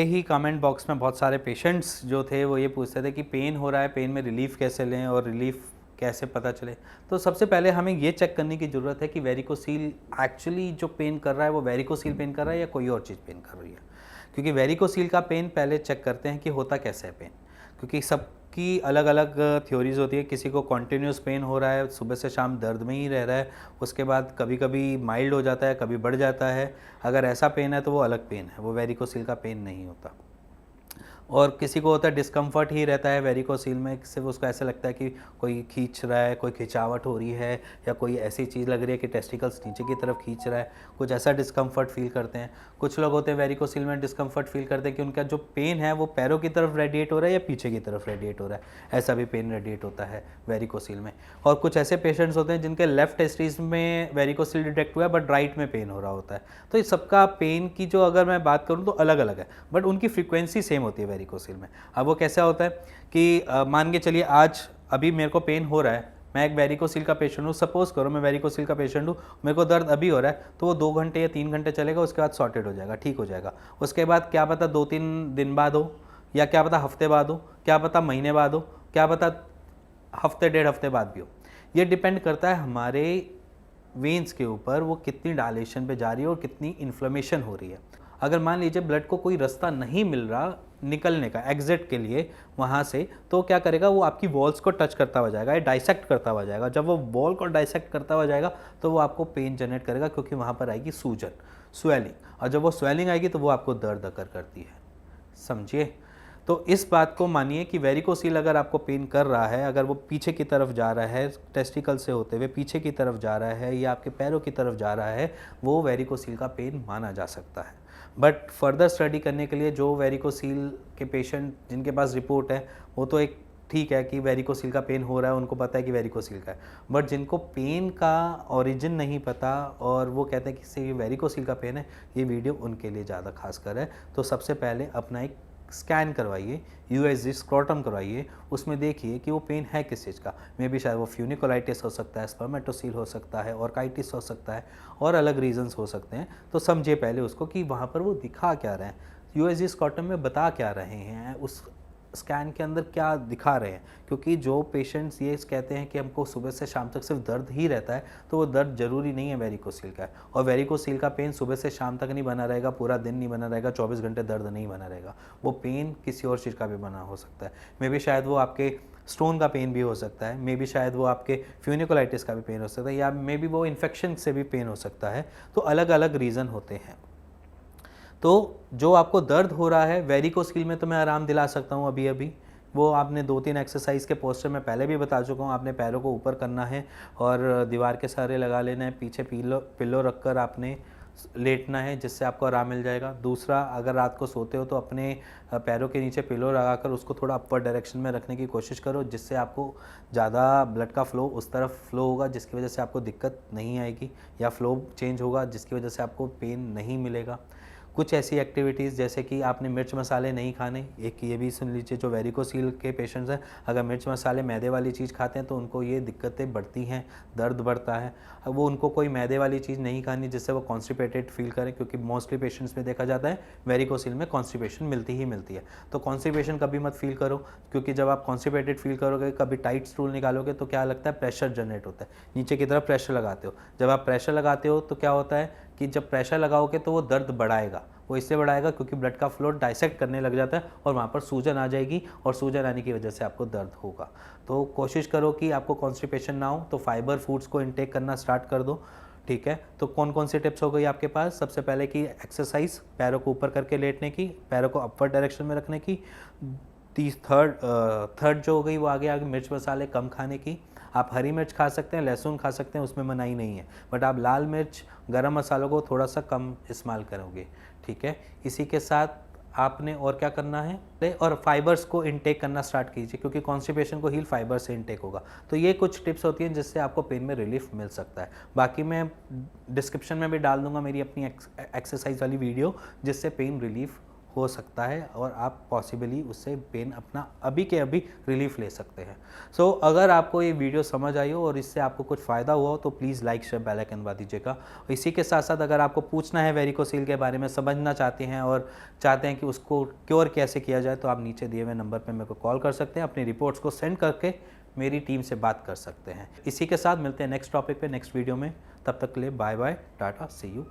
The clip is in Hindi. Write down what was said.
ही कमेंट बॉक्स में बहुत सारे पेशेंट्स जो थे वो ये पूछते थे कि पेन हो रहा है, पेन में रिलीफ कैसे लें और रिलीफ कैसे पता चले। तो सबसे पहले हमें ये चेक करने की ज़रूरत है कि वेरिकोसील एक्चुअली जो पेन कर रहा है वो वेरिकोसील पेन कर रहा है या कोई और चीज़ पेन कर रही है। क्योंकि वेरिकोसील का पेन पहले चेक करते हैं कि होता कैसे है पेन, क्योंकि सबकी अलग अलग थ्योरीज होती है। किसी को कॉन्टिन्यूस पेन हो रहा है, सुबह से शाम दर्द में ही रह रहा है, उसके बाद कभी कभी माइल्ड हो जाता है, कभी बढ़ जाता है। अगर ऐसा पेन है तो वो अलग पेन है, वो वेरिकोसील का पेन नहीं होता। और किसी को होता है डिस्कम्फर्ट ही रहता है वेरिकोसील में, सिर्फ उसको ऐसा लगता है कि कोई खींच रहा है, कोई खिंचावट हो रही है, या कोई ऐसी चीज़ लग रही है कि टेस्टिकल्स नीचे की तरफ खींच रहा है, कुछ ऐसा डिस्कम्फर्ट फील करते हैं। कुछ लोग होते हैं वेरिकोसील में डिस्कम्फर्ट फील करते हैं कि उनका जो पेन है वो पैरों की तरफ रेडिएट हो रहा है या पीछे की तरफ रेडिएट हो रहा है, ऐसा भी पेन रेडिएट होता है वेरिकोसील में। और कुछ ऐसे पेशेंट्स होते हैं जिनके लेफ्ट टेस्टिस में वेरिकोसील डिटेक्ट हुआ है बट राइट में पेन हो रहा होता है। तो इस सबका पेन की जो अगर मैं बात करूँ तो अलग अलग है, बट उनकी फ्रीक्वेंसी सेम होती है वेरिकोसील में। अब वो कैसा होता है कि मान के चलिए आज अभी मेरे को पेन हो रहा है, मैं एक वेरिकोसील का पेशेंट हूँ, सपोज करो मैं वेरिकोसील का पेशेंट हूँ, मेरे को दर्द अभी हो रहा है, तो वो 2 घंटे या 3 घंटे चलेगा, उसके बाद सॉर्टेड हो जाएगा, ठीक हो जाएगा। उसके बाद क्या पता 2-3 दिन बाद हो, या क्या पता हफ्ते बाद हो, क्या पता महीने बाद हो, क्या पता हफ्ते 1.5 हफ्ते बाद भी हो। ये डिपेंड करता है हमारे वेन्स के ऊपर, वो कितनी डायलेशन पे जा रही है और कितनी इन्फ्लेमेशन हो रही है। अगर मान लीजिए ब्लड को कोई रास्ता नहीं मिल रहा निकलने का, एग्जिट के लिए वहाँ से, तो क्या करेगा, वो आपकी वॉल्स को टच करता हुआ जाएगा, डाइसेक्ट करता हुआ जाएगा। जब वो वॉल को डाइसेक्ट करता हुआ जाएगा तो वो आपको पेन जनरेट करेगा, क्योंकि वहाँ पर आएगी सूजन, स्वेलिंग, और जब वो स्वेलिंग आएगी तो वो आपको दर्द अकर करती है। समझिए। तो इस बात को मानिए कि वेरिकोसील अगर आपको पेन कर रहा है, अगर वो पीछे की तरफ जा रहा है, टेस्टिकल से होते हुए पीछे की तरफ जा रहा है, या आपके पैरों की तरफ जा रहा है, वो वेरिकोसील का पेन माना जा सकता है। बट फर्दर स्टडी करने के लिए जो वेरिकोसील के पेशेंट जिनके पास रिपोर्ट है, वो तो एक ठीक है कि वेरिकोसील का पेन हो रहा है, उनको पता है कि वेरिकोसील का है। बट जिनको पेन का ओरिजिन नहीं पता और वो कहते हैं कि ये वेरिकोसील का पेन है, ये वीडियो उनके लिए ज़्यादा खासकर है। तो सबसे पहले अपना एक स्कैन करवाइए, यूएसजी स्क्रोटम करवाइए, उसमें देखिए कि वो पेन है किस चीज़ का। मे बी शायद वो फ्यूनिकुलाइटिस हो सकता है, स्पर्मेटोसील हो सकता है, ऑर्काइटिस हो सकता है, और अलग रीजंस हो सकते हैं। तो समझिए पहले उसको कि वहाँ पर वो दिखा क्या रहे हैं, यूएसजी स्क्रोटम में बता क्या रहे हैं, उस स्कैन के अंदर क्या दिखा रहे हैं। क्योंकि जो पेशेंट्स ये कहते हैं कि हमको सुबह से शाम तक सिर्फ दर्द ही रहता है, तो वो दर्द जरूरी नहीं है वेरिकोसील का है। और वेरिकोसील का पेन सुबह से शाम तक नहीं बना रहेगा, पूरा दिन नहीं बना रहेगा, 24 घंटे दर्द नहीं बना रहेगा। वो पेन किसी और चीज़ का भी बना हो सकता है। मे बी शायद वो आपके स्टोन का पेन भी हो सकता है, मे बी शायद वो आपके फ्यूनिकुलाइटिस का भी पेन हो सकता है, या मे बी वो इन्फेक्शन से भी पेन हो सकता है। तो अलग अलग रीज़न होते हैं। तो जो आपको दर्द हो रहा है वेरिकोसील में, तो मैं आराम दिला सकता हूँ अभी अभी। वो आपने 2-3 एक्सरसाइज के पोस्टर में पहले भी बता चुका हूँ। आपने पैरों को ऊपर करना है और दीवार के सहारे लगा लेना है, पीछे पिल्लो रखकर आपने लेटना है, जिससे आपको आराम मिल जाएगा। दूसरा, अगर रात को सोते हो तो अपने पैरों के नीचे पिलो लगाकर उसको थोड़ा अपर डायरेक्शन में रखने की कोशिश करो, जिससे आपको ज़्यादा ब्लड का फ्लो उस तरफ फ्लो होगा, जिसकी वजह से आपको दिक्कत नहीं आएगी, या फ्लो चेंज होगा जिसकी वजह से आपको पेन नहीं मिलेगा। कुछ ऐसी एक्टिविटीज़ जैसे कि आपने मिर्च मसाले नहीं खाने। एक ये भी सुन लीजिए, जो वेरिकोसील के पेशेंट्स हैं, अगर मिर्च मसाले मैदे वाली चीज़ खाते हैं तो उनको ये दिक्कतें बढ़ती हैं, दर्द बढ़ता है। अब वो उनको कोई मैदे वाली चीज़ नहीं खानी जिससे वो कॉन्स्टिपेटेड फील करें, क्योंकि मोस्टली पेशेंट्स में देखा जाता है वेरिकोसील में कॉन्स्टिपेशन मिलती ही मिलती है। तो कॉन्स्टिपेशन कभी मत फील करो, क्योंकि जब आप कॉन्स्टिपेटेड फील करोगे, कभी टाइट स्टूल निकालोगे तो क्या लगता है, प्रेशर जनरेट होता है, नीचे की तरफ प्रेशर लगाते हो। जब आप प्रेशर लगाते हो तो क्या होता है कि जब प्रेशर लगाओगे तो वो दर्द बढ़ाएगा। वो इससे बढ़ाएगा क्योंकि ब्लड का फ्लो डाइसेक्ट करने लग जाता है और वहाँ पर सूजन आ जाएगी, और सूजन आने की वजह से आपको दर्द होगा। तो कोशिश करो कि आपको कॉन्स्टिपेशन ना हो, तो फाइबर फूड्स को इनटेक करना स्टार्ट कर दो। ठीक है, तो कौन कौन सी टिप्स हो गई आपके पास? सबसे पहले कि एक्सरसाइज, पैरों को ऊपर करके लेटने की, पैरों को अपवर्ड डायरेक्शन में रखने की। थर्ड जो हो गई वो आगे मिर्च मसाले कम खाने की। आप हरी मिर्च खा सकते हैं, लहसुन खा सकते हैं, उसमें मनाही नहीं है, बट आप लाल मिर्च, गरम मसालों को थोड़ा सा कम इस्तेमाल करोगे। ठीक है, इसी के साथ आपने और क्या करना है, और फाइबर्स को इनटेक करना स्टार्ट कीजिए, क्योंकि कॉन्स्टिपेशन को हील फाइबर से इनटेक होगा। तो ये कुछ टिप्स होती हैं जिससे आपको पेन में रिलीफ मिल सकता है। बाकी मैं डिस्क्रिप्शन में भी डाल दूंगा मेरी अपनी एक्सरसाइज वाली वीडियो, जिससे पेन रिलीफ हो सकता है और आप पॉसिबली उससे पेन अपना अभी के अभी रिलीफ ले सकते हैं। सो अगर आपको ये वीडियो समझ आई हो और इससे आपको कुछ फ़ायदा हुआ हो तो please like share bell icon दबा दीजिएगा। इसी के साथ साथ अगर आपको पूछना है वेरिकोसील के बारे में, समझना चाहते हैं और चाहते हैं कि उसको क्योर कैसे किया जाए, तो आप नीचे दिए हुए नंबर पर मेरे को कॉल कर सकते हैं, अपनी रिपोर्ट्स को सेंड करके मेरी टीम से बात कर सकते हैं। इसी के साथ मिलते हैं नेक्स्ट टॉपिक पे नेक्स्ट वीडियो में। तब तक के लिए बाय बाय, टाटा, सी यू।